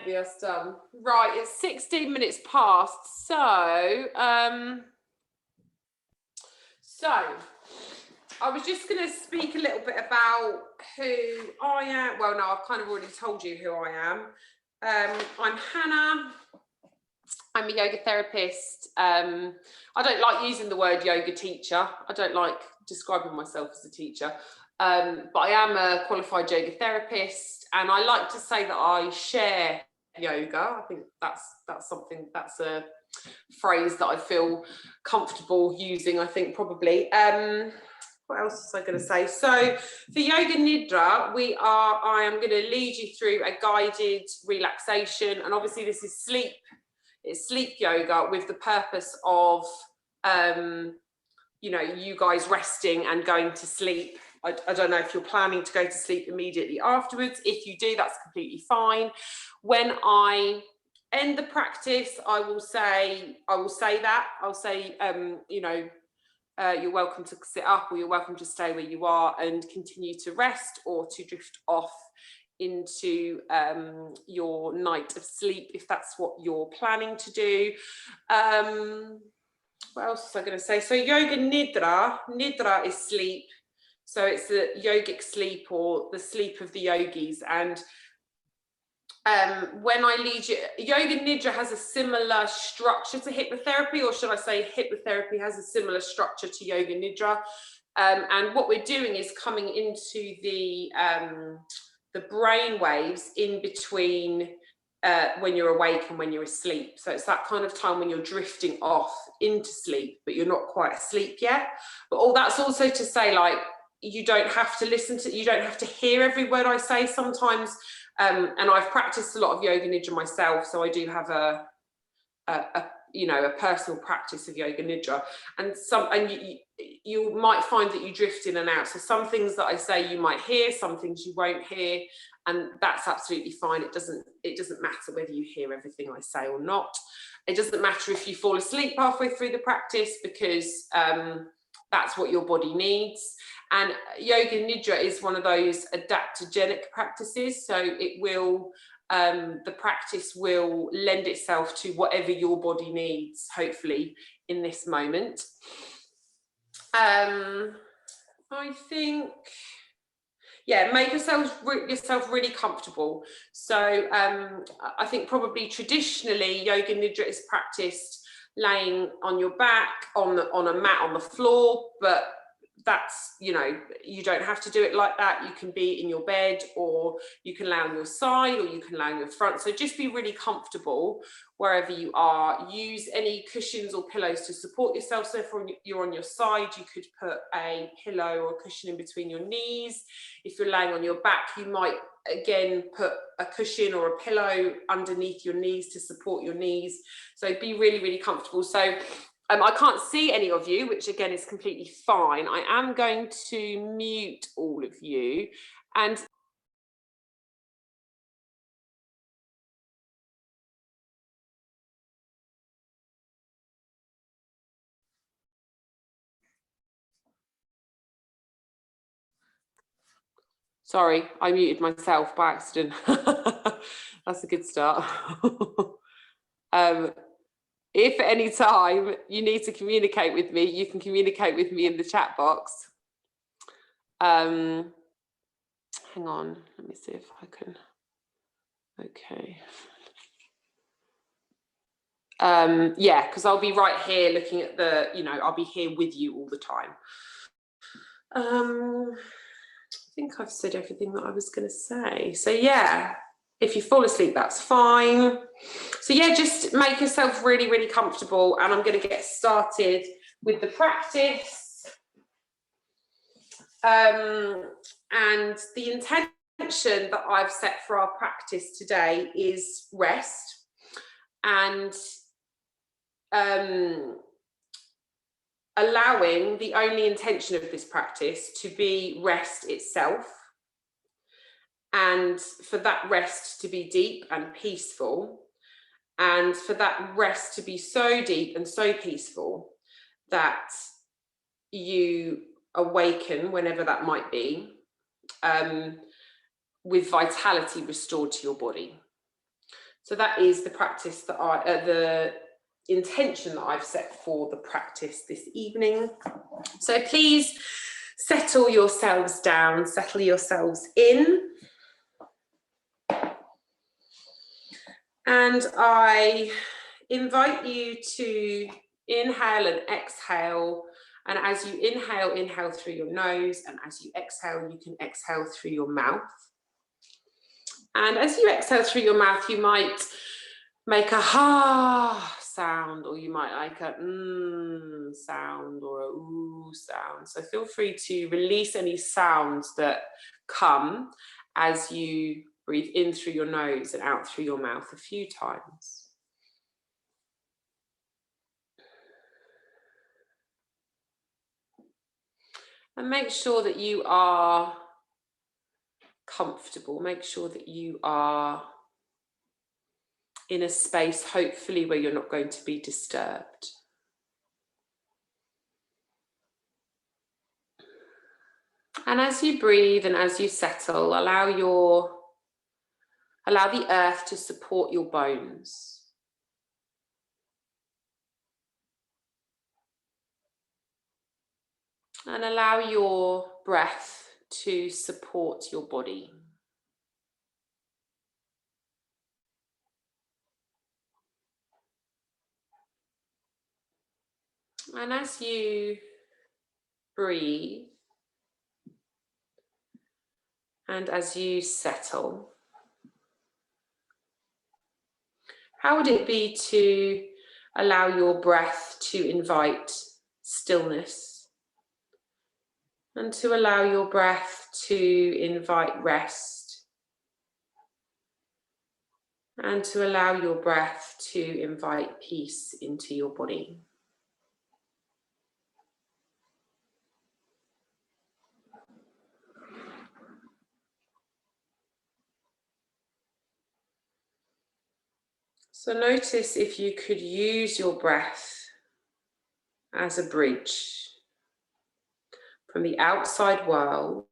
Maybe us done. Right, it's 16 minutes past. So I was just going to speak a little bit about who I am. Well, no, I've kind of already told you who I am. I'm Hannah. I'm a yoga therapist. I don't like using the word yoga teacher. I don't like describing myself as a teacher. But I am a qualified yoga therapist, and I like to say that I share yoga. I think that's a phrase that I feel comfortable using, I think, probably. What else was I going to say? So for Yoga Nidra, I am going to lead you through a guided relaxation, and obviously this is sleep. It's sleep yoga with the purpose of you guys resting and going to sleep. I don't know if you're planning to go to sleep immediately afterwards. If you do, that's completely fine. When I end the practice, I'll say you're welcome to sit up, or you're welcome to stay where you are and continue to rest or to drift off into your night of sleep, if that's what you're planning to do. What else was I going to say? So Yoga Nidra is sleep. So it's the yogic sleep, or the sleep of the yogis. And when I lead you, Yoga Nidra has a similar structure to hypnotherapy, or should I say hypnotherapy has a similar structure to Yoga Nidra. And what we're doing is coming into the brain waves in between when you're awake and when you're asleep. So it's that kind of time when you're drifting off into sleep, but you're not quite asleep yet. But all that's also to say, like, you don't have to you don't have to hear every word I say sometimes. And I've practiced a lot of Yoga Nidra myself, so I do have a personal practice of Yoga Nidra, and you might find that you drift in and out. So some things that I say you might hear, some things you won't hear, and that's absolutely fine. It doesn't matter whether you hear everything I say or not. It doesn't matter if you fall asleep halfway through the practice, because that's what your body needs. And Yoga Nidra is one of those adaptogenic practices, so it will the practice will lend itself to whatever your body needs, hopefully, in this moment. I think, yeah, make yourself really comfortable. So I think probably traditionally Yoga Nidra is practiced laying on your back on a mat on the floor, but that's, you don't have to do it like that. You can be in your bed, or you can lay on your side, or you can lay on your front. So just be really comfortable wherever you are. Use any cushions or pillows to support yourself. So if you're on your side, you could put a pillow or a cushion in between your knees. If you're laying on your back, you might again put a cushion or a pillow underneath your knees to support your knees. So be really, really comfortable. So I can't see any of you, which again is completely fine. I am going to mute all of you, and sorry, I muted myself by accident. That's a good start. If at any time you need to communicate with me, you can communicate with me in the chat box. Hang on, let me see if I can. Okay. Yeah, because I'll be right here looking at I'll be here with you all the time. I think I've said everything that I was going to say. So yeah, if you fall asleep, that's fine. So yeah, just make yourself really, really comfortable, and I'm going to get started with the practice. And the intention that I've set for our practice today is rest, and allowing the only intention of this practice to be rest itself, and for that rest to be deep and peaceful, and for that rest to be so deep and so peaceful that you awaken, whenever that might be, with vitality restored to your body. So that is the practice that the intention that I've set for the practice this evening. So please settle yourselves down, settle yourselves in. And I invite you to inhale and exhale. And as you inhale, inhale through your nose. And as you exhale, you can exhale through your mouth. And as you exhale through your mouth, you might make a ha sound, or you might like a sound or a ooh sound. So feel free to release any sounds that come as you breathe in through your nose and out through your mouth a few times. And make sure that you are comfortable. Make sure that you are in a space, hopefully, where you're not going to be disturbed. And as you breathe and as you settle, allow the earth to support your bones. And allow your breath to support your body. And as you breathe and as you settle, how would it be to allow your breath to invite stillness and to allow your breath to invite rest and to allow your breath to invite peace into your body? So notice if you could use your breath as a bridge from the outside world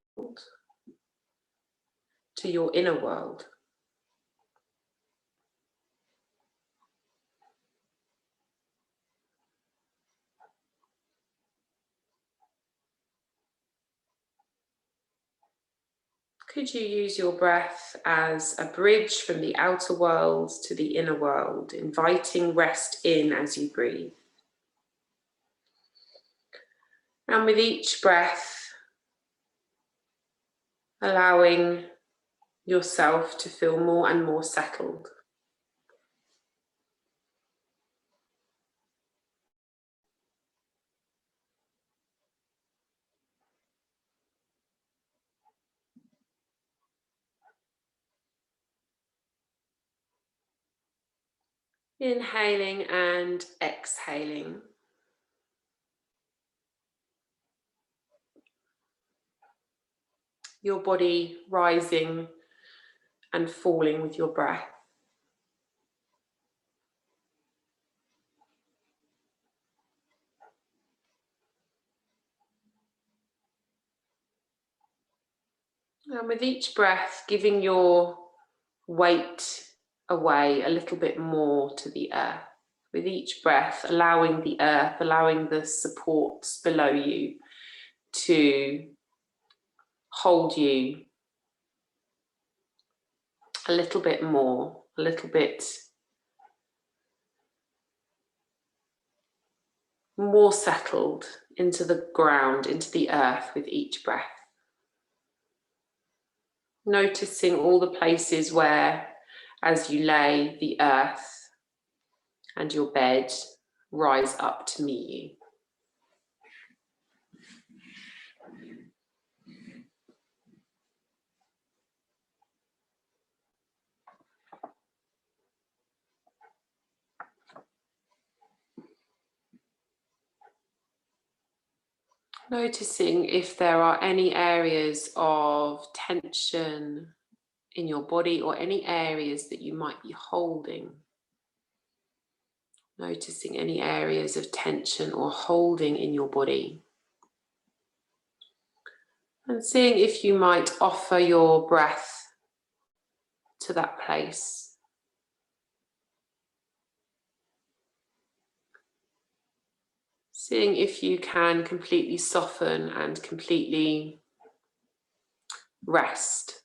to your inner world. Could you use your breath as a bridge from the outer world to the inner world, inviting rest in as you breathe? And with each breath, allowing yourself to feel more and more settled. Inhaling and exhaling. Your body rising and falling with your breath. And with each breath, giving your weight away a little bit more to the earth. With each breath, allowing the earth, allowing the supports below you to hold you a little bit more, a little bit more settled into the ground, into the earth with each breath. Noticing all the places where, as you lay, the earth and your bed rise up to meet you. Noticing if there are any areas of tension in your body or any areas that you might be holding. Noticing any areas of tension or holding in your body. And seeing if you might offer your breath to that place. Seeing if you can completely soften and completely rest.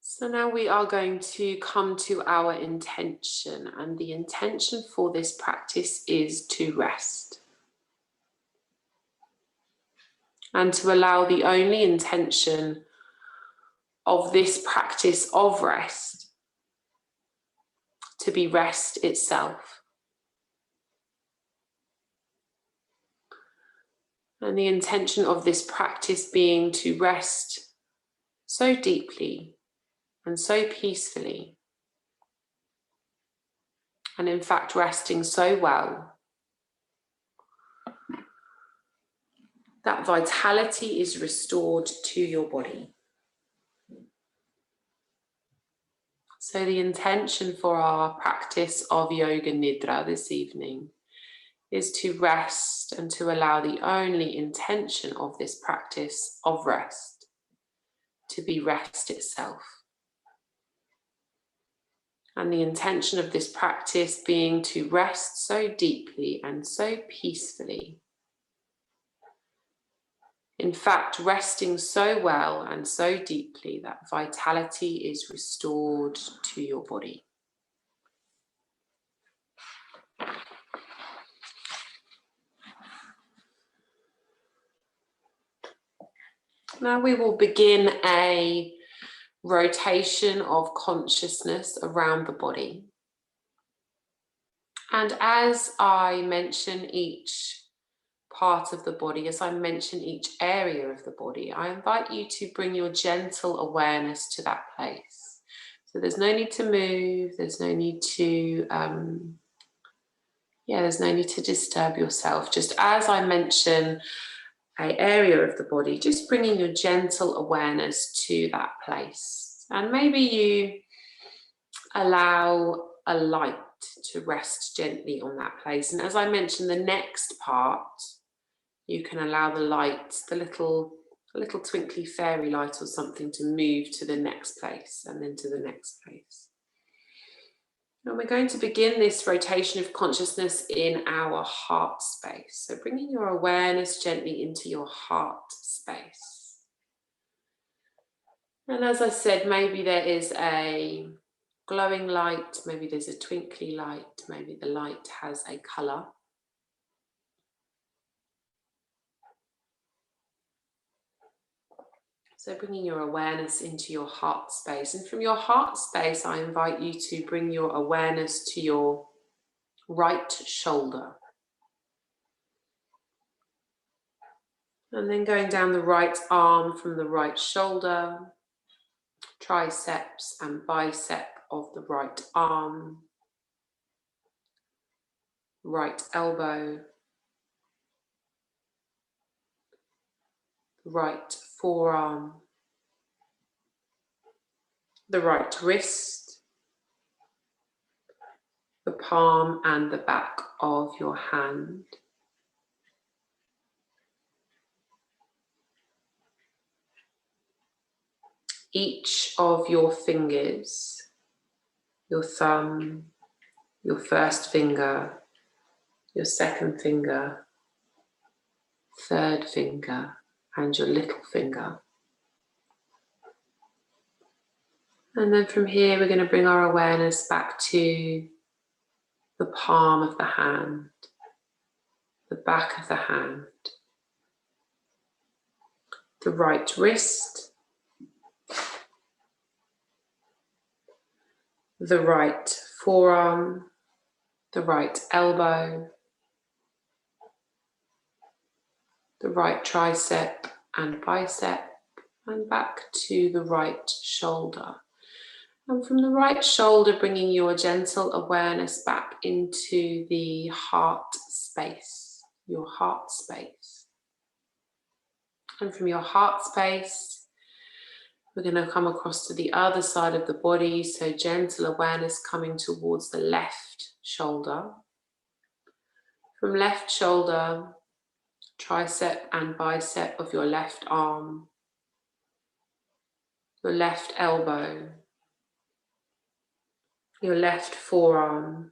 So now we are going to come to our intention, and the intention for this practice is to rest. And to allow the only intention of this practice of rest to be rest itself. And the intention of this practice being to rest so deeply and so peacefully, and in fact resting so well that vitality is restored to your body. So the intention for our practice of Yoga Nidra this evening is to rest and to allow the only intention of this practice of rest to be rest itself. And the intention of this practice being to rest so deeply and so peacefully. In fact, resting so well and so deeply that vitality is restored to your body. Now we will begin a rotation of consciousness around the body. And as I mention each part of the body, as I mention each area of the body, I invite you to bring your gentle awareness to that place. So there's no need to move, there's no need to, there's no need to disturb yourself. Just as I mention an area of the body, just bringing your gentle awareness to that place. And maybe you allow a light to rest gently on that place. And as I mentioned, the next part, you can allow the light, the little twinkly fairy light or something, to move to the next place and then to the next place. And we're going to begin this rotation of consciousness in our heart space. So bringing your awareness gently into your heart space. And as I said, maybe there is a glowing light, maybe there's a twinkly light, maybe the light has a colour. So bringing your awareness into your heart space. And from your heart space, I invite you to bring your awareness to your right shoulder. And then going down the right arm from the right shoulder, triceps and bicep of the right arm, right elbow, right forearm, the right wrist, the palm and the back of your hand. Each of your fingers, your thumb, your first finger, your second finger, third finger, and your little finger. And then from here, we're going to bring our awareness back to the palm of the hand, the back of the hand, the right wrist, the right forearm, the right elbow, the right tricep and bicep, and back to the right shoulder. And from the right shoulder, bringing your gentle awareness back into the heart space, your heart space. And from your heart space, We're going to come across to the other side of the body, so gentle awareness coming towards the left shoulder. From left shoulder, tricep and bicep of your left arm, your left elbow, your left forearm,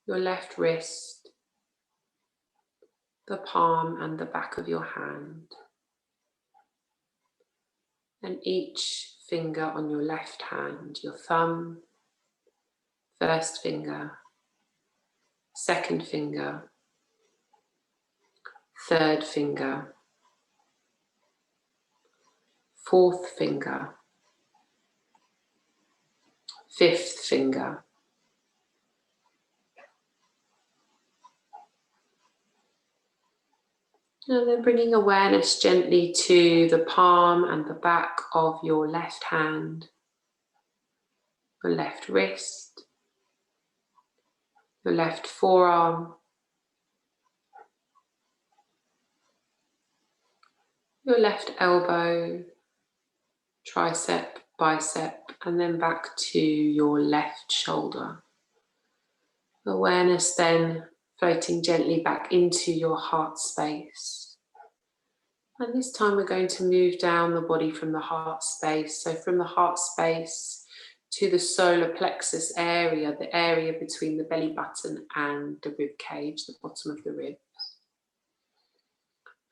your left wrist, the palm and the back of your hand, and each finger on your left hand, your thumb, first finger, second finger, third finger, fourth finger, fifth finger, and then bringing awareness gently to the palm and the back of your left hand, your left wrist, your left forearm, your left elbow, tricep, bicep, and then back to your left shoulder. Awareness then floating gently back into your heart space. And this time we're going to move down the body from the heart space. So from the heart space to the solar plexus area, the area between the belly button and the rib cage, the bottom of the ribs.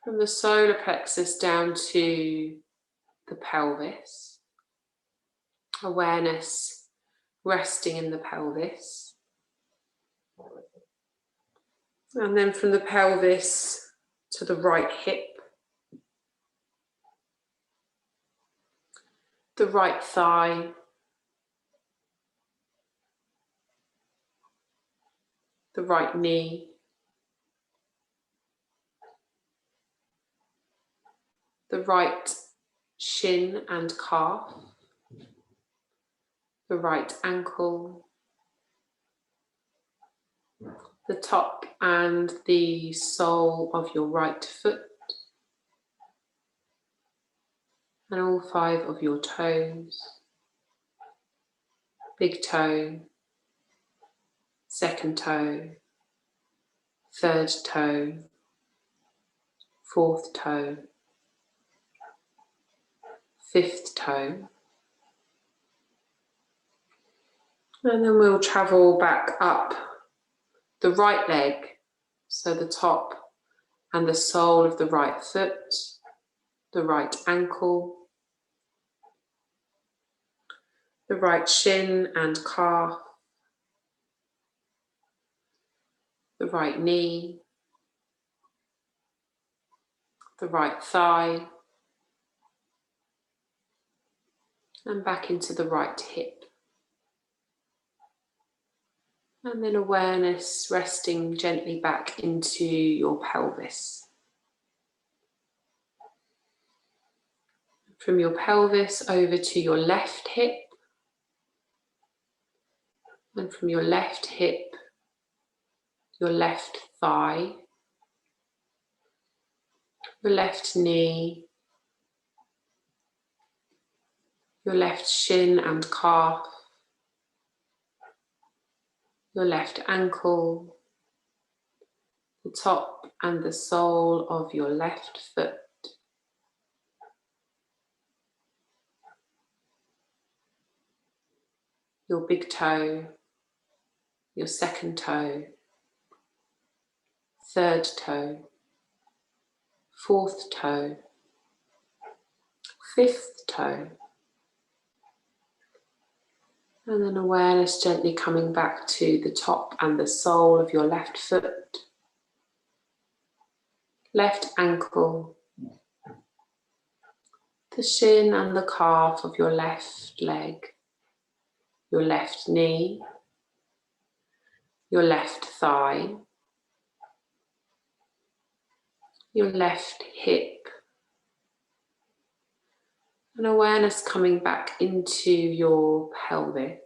From the solar plexus down to the pelvis. Awareness resting in the pelvis. And then from the pelvis to the right hip, the right thigh, the right knee, the right shin and calf, the right ankle, the top and the sole of your right foot, and all 5 of your toes, big toe, second toe, third toe, fourth toe, fifth toe. And then we'll travel back up the right leg, so the top and the sole of the right foot, the right ankle, the right shin and calf, the right knee, the right thigh, and back into the right hip. And then awareness resting gently back into your pelvis. From your pelvis over to your left hip, and from your left hip, your left thigh, your left knee, your left shin and calf, your left ankle, the top and the sole of your left foot, your big toe, your second toe, third toe, fourth toe, fifth toe. And then awareness gently coming back to the top and the sole of your left foot, left ankle, the shin and the calf of your left leg, your left knee, your left thigh, your left hip, and awareness coming back into your pelvis,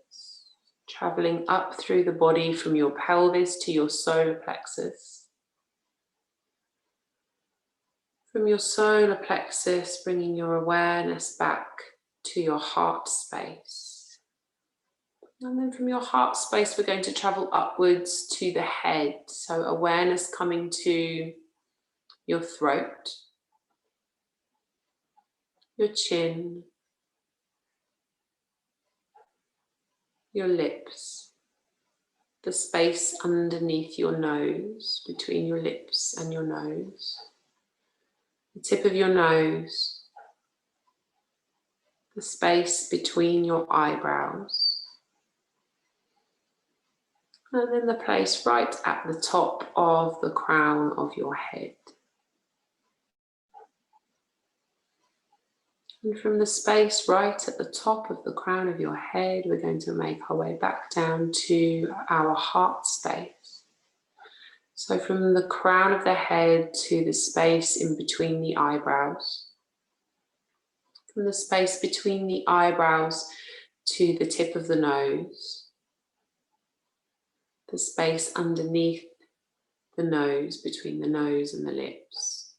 traveling up through the body from your pelvis to your solar plexus, From your solar plexus, bringing your awareness back to your heart space. And then from your heart space, we're going to travel upwards to the head. So awareness coming to your throat, your chin, your lips, the space underneath your nose, between your lips and your nose, the tip of your nose, the space between your eyebrows, and then the place right at the top of the crown of your head. And from the space right at the top of the crown of your head, we're going to make our way back down to our heart space. So from the crown of the head to the space in between the eyebrows, from the space between the eyebrows to the tip of the nose, the space underneath the nose, between the nose and the lips,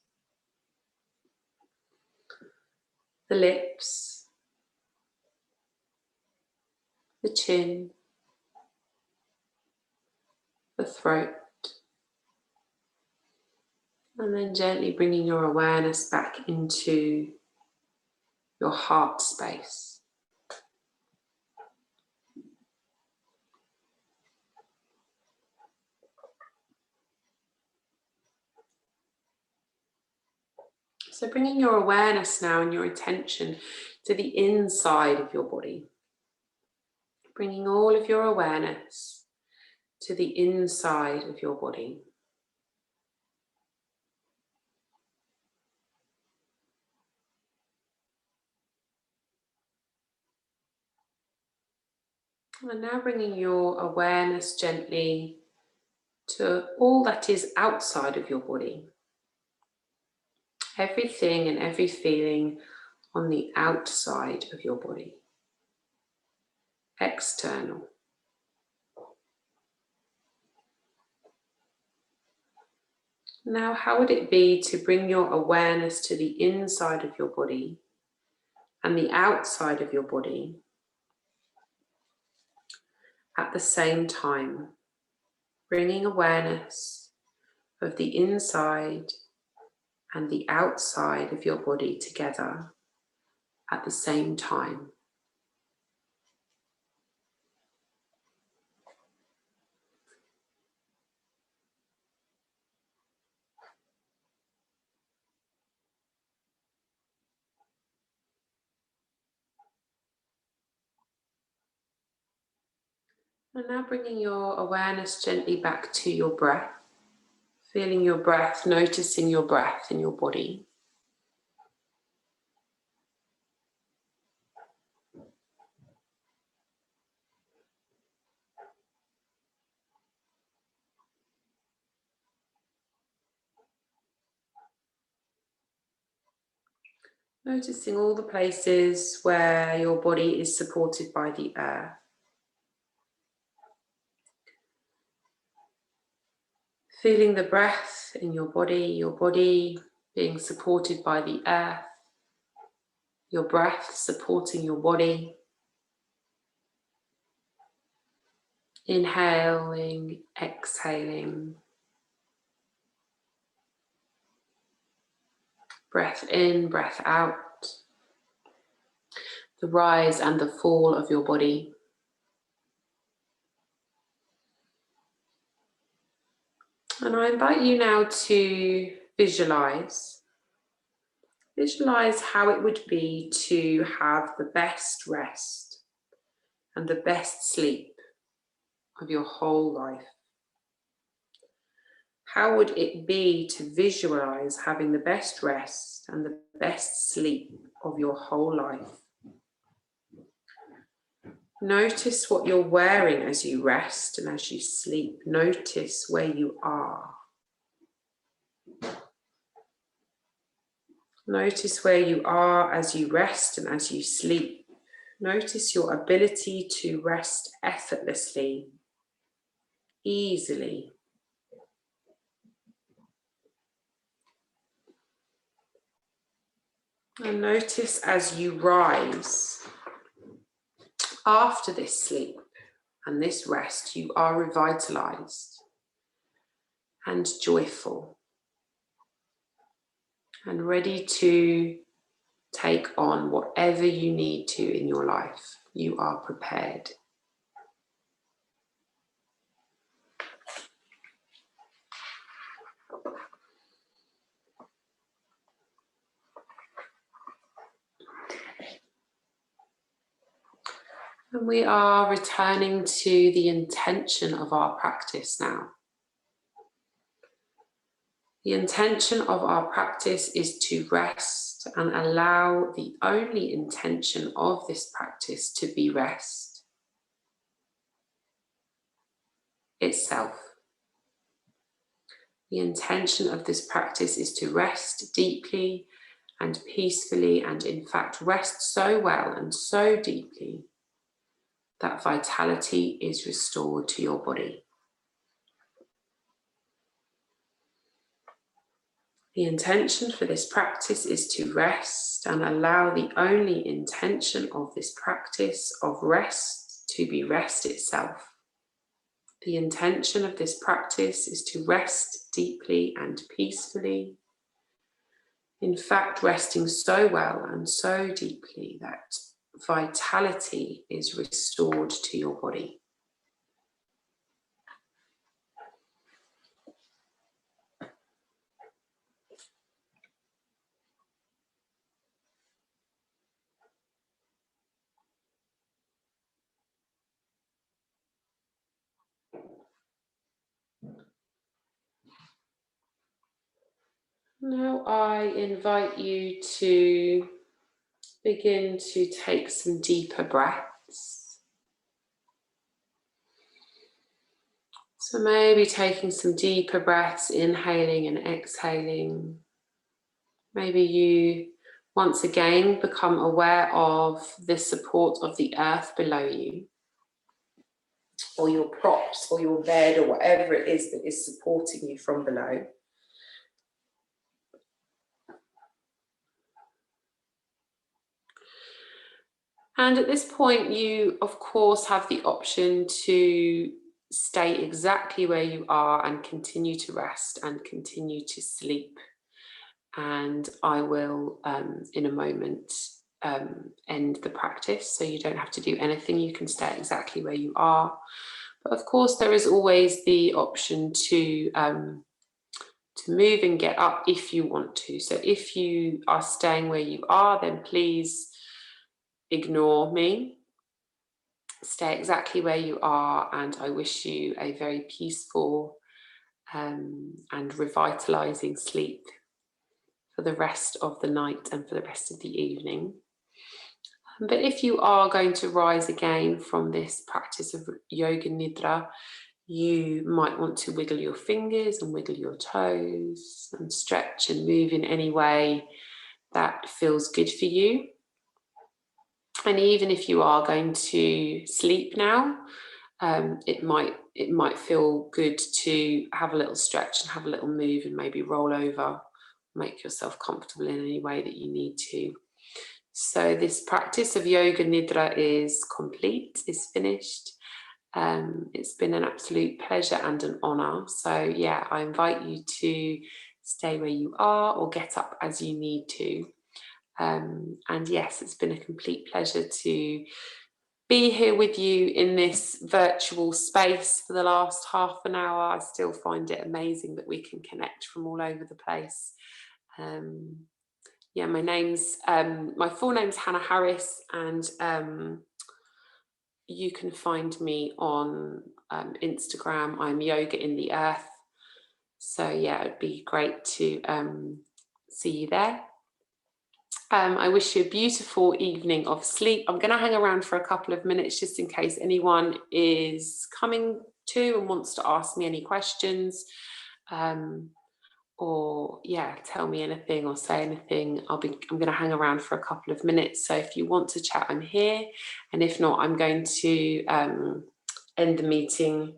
the lips, the chin, the throat, and then gently bringing your awareness back into your heart space. So bringing your awareness now and your attention to the inside of your body. Bringing all of your awareness to the inside of your body. And now bringing your awareness gently to all that is outside of your body. Everything and every feeling on the outside of your body. External. Now, how would it be to bring your awareness to the inside of your body and the outside of your body at the same time? Bringing awareness of the inside and the outside of your body together at the same time. And now bringing your awareness gently back to your breath, feeling your breath, noticing your breath in your body. Noticing all the places where your body is supported by the earth. Feeling the breath in your body being supported by the earth, your breath supporting your body. Inhaling, exhaling. Breath in, breath out. The rise and the fall of your body. And I invite you now to visualize how it would be to have the best rest and the best sleep of your whole life. How would it be to visualize having the best rest and the best sleep of your whole life? Notice what you're wearing as you rest and as you sleep. Notice where you are. Notice where you are as you rest and as you sleep. Notice your ability to rest effortlessly, easily. And notice as you rise after this sleep and this rest, you are revitalized and joyful and ready to take on whatever you need to in your life. You are prepared. And we are returning to the intention of our practice now. The intention of our practice is to rest and allow the only intention of this practice to be rest itself. The intention of this practice is to rest deeply and peacefully, and in fact rest so well and so deeply that vitality is restored to your body. The intention for this practice is to rest and allow the only intention of this practice of rest to be rest itself. The intention of this practice is to rest deeply and peacefully. In fact, resting so well and so deeply that vitality is restored to your body. Now I invite you to begin to take some deeper breaths. So maybe taking some deeper breaths, inhaling and exhaling. Maybe you once again become aware of the support of the earth below you, or your props or your bed or whatever it is that is supporting you from below. And at this point, you, of course, have the option to stay exactly where you are and continue to rest and continue to sleep. And I will, in a moment, end the practice, so you don't have to do anything. You can stay exactly where you are. But of course, there is always the option to move and get up if you want to. So if you are staying where you are, then please ignore me. Stay exactly where you are, and I wish you a very peaceful and revitalizing sleep for the rest of the night and for the rest of the evening. But if you are going to rise again from this practice of Yoga Nidra, you might want to wiggle your fingers and wiggle your toes and stretch and move in any way that feels good for you. And even if you are going to sleep now, it might feel good to have a little stretch and have a little move and maybe roll over, make yourself comfortable in any way that you need to. So this practice of Yoga Nidra is complete, is finished. It's been an absolute pleasure and an honor. So yeah, I invite you to stay where you are or get up as you need to. And yes, it's been a complete pleasure to be here with you in this virtual space for the last half an hour. I still find it amazing that we can connect from all over the place. Yeah, my full name's Hannah Harris, and you can find me on Instagram. I'm Yoga in the Earth. So yeah, it'd be great to see you there. I wish you a beautiful evening of sleep. I'm going to hang around for a couple of minutes just in case anyone is coming to and wants to ask me any questions, or yeah, tell me anything or say anything. I'm going to hang around for a couple of minutes. So if you want to chat, I'm here, and if not, I'm going to end the meeting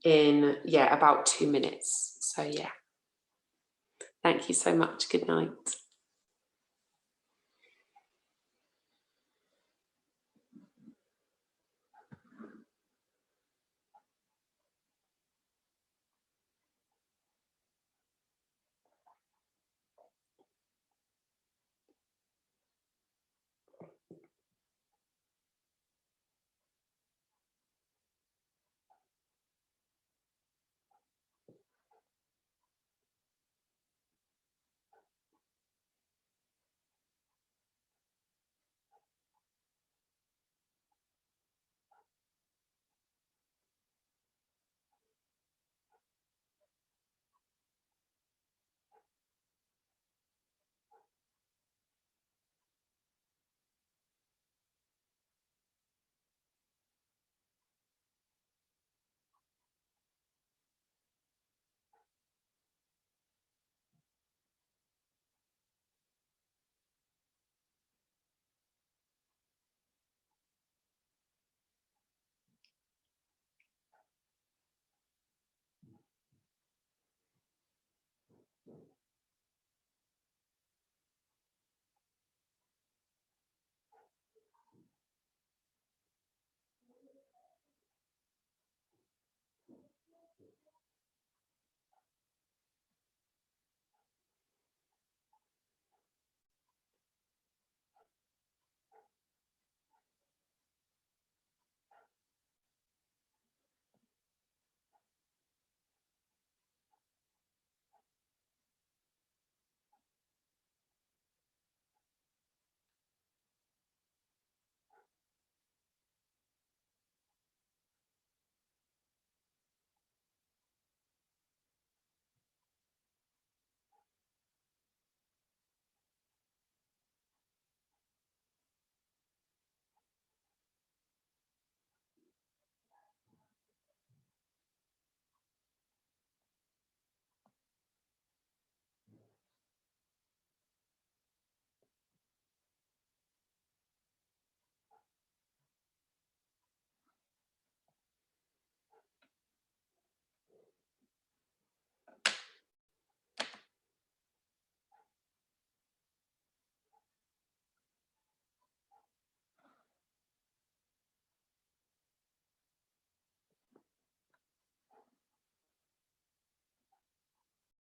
in about 2 minutes. So yeah, thank you so much. Good night.